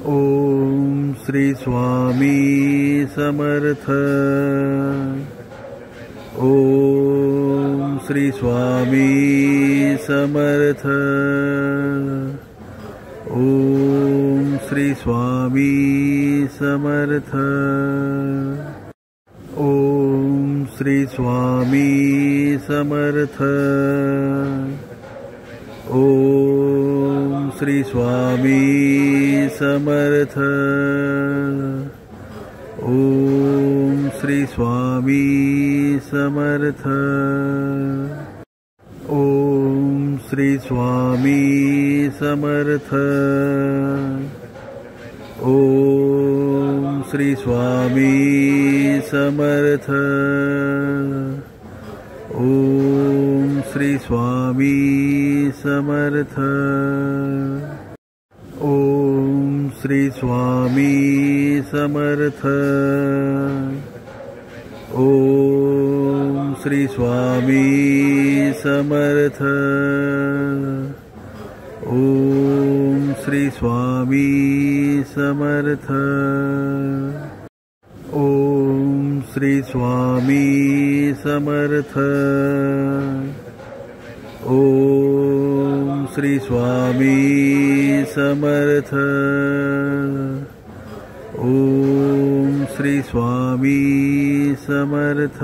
Om Shri Swami Samarth. Om Shri Swami Samarth. Om Shri Swami Samarth. Om Shri Swami Samarth. Om Shri Swami Samarth. Om Shri Swami Samarth. Om Shri Swami Samarth. Om Shri Swami Samarth. Om Shri Swami Samarth. Om Shri Swami Samarth. Om Shri Swami Samarth. Om Shri Swami Samarth. Om Shri Swami Samarth. Om Shri Swami Samarth. Om Shri Swami Samarth.